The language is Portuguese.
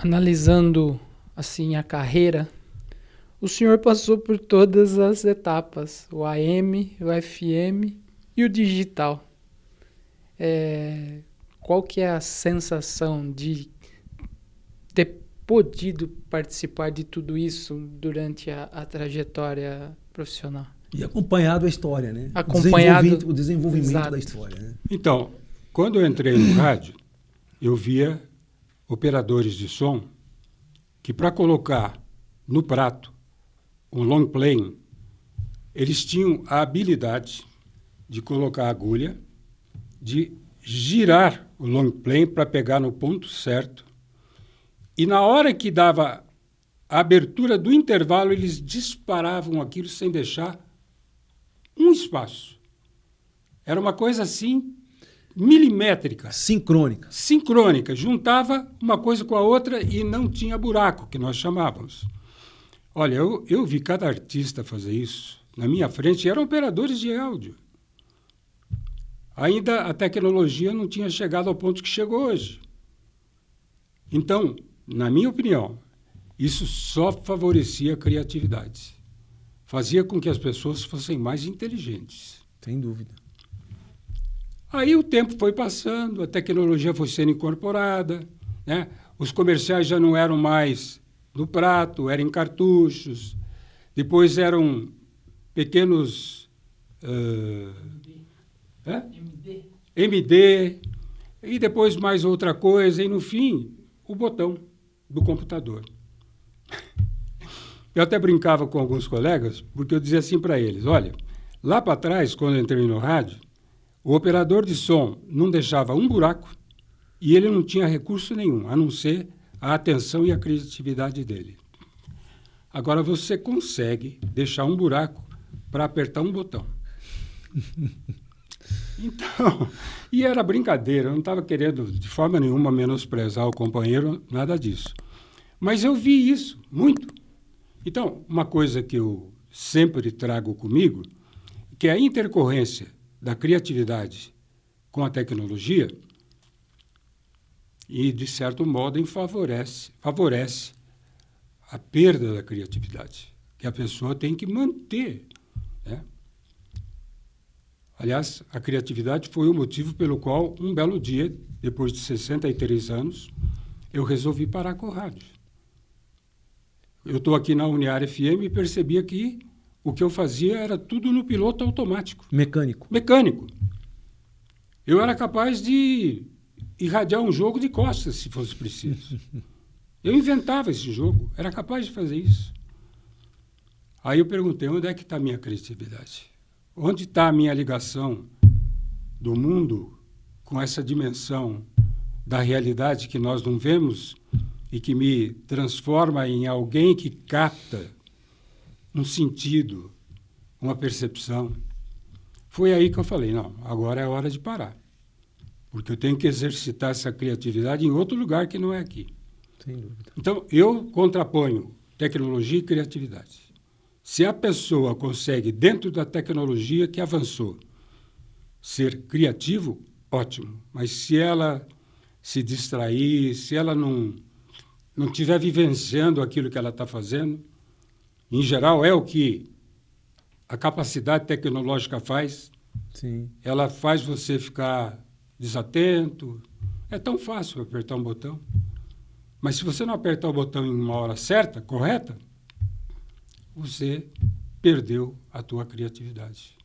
Analisando assim a carreira, o senhor passou por todas as etapas, o AM, o FM e o digital. Qual que é a sensação de ter podido participar de tudo isso durante a trajetória profissional? E acompanhado a história, né? Acompanhado O desenvolvimento exato. da história. Né? Então, quando eu entrei no rádio, eu via operadores de som que, para colocar no prato um long play, eles tinham a habilidade de colocar a agulha, de girar o long play para pegar no ponto certo, e na hora que dava a abertura do intervalo, eles disparavam aquilo sem deixar um espaço. Era uma coisa assim, milimétrica. Sincrônica. Sincrônica. Juntava uma coisa com a outra e não tinha buraco, que nós chamávamos. Olha, eu vi cada artista fazer isso. Na minha frente eram operadores de áudio. Ainda a tecnologia não tinha chegado ao ponto que chegou hoje. Então, na minha opinião, isso só favorecia a criatividade. Fazia com que as pessoas fossem mais inteligentes. Sem dúvida. Aí o tempo foi passando, a tecnologia foi sendo incorporada, né? Os comerciais já não eram mais no prato, eram em cartuchos. Depois eram pequenos MD, e depois mais outra coisa, e no fim, o botão do computador. Eu até brincava com alguns colegas, porque eu dizia assim para eles, olha, lá para trás, quando eu entrei no rádio, o operador de som não deixava um buraco e ele não tinha recurso nenhum, a não ser a atenção e a criatividade dele. Agora você consegue deixar um buraco para apertar um botão. Então, e era brincadeira, eu não estava querendo de forma nenhuma menosprezar o companheiro, nada disso. Mas eu vi isso, muito. Então, uma coisa que eu sempre trago comigo, que é a intercorrência da criatividade com a tecnologia e, de certo modo, favorece a perda da criatividade, que a pessoa tem que manter, né? Aliás, a criatividade foi o motivo pelo qual, um belo dia, depois de 63 anos, eu resolvi parar com o rádio. Eu estou aqui na Uniar FM e percebia que o que eu fazia era tudo no piloto automático. Mecânico. Eu era capaz de irradiar um jogo de costas, se fosse preciso. Eu inventava esse jogo, era capaz de fazer isso. Aí eu perguntei, onde é que está a minha criatividade? Onde está a minha ligação do mundo com essa dimensão da realidade que nós não vemos e que me transforma em alguém que capta um sentido, uma percepção? Foi aí que eu falei, não, agora é hora de parar. Porque eu tenho que exercitar essa criatividade em outro lugar que não é aqui. Sem dúvida. Então, eu contraponho tecnologia e criatividade. Se a pessoa consegue, dentro da tecnologia que avançou, ser criativo, ótimo. Mas se ela se distrair, se ela não estiver vivenciando aquilo que ela está fazendo, em geral é o que a capacidade tecnológica faz. Sim. Ela faz você ficar desatento. É tão fácil apertar um botão. Mas se você não apertar o botão em uma hora certa, correta, você perdeu a tua criatividade.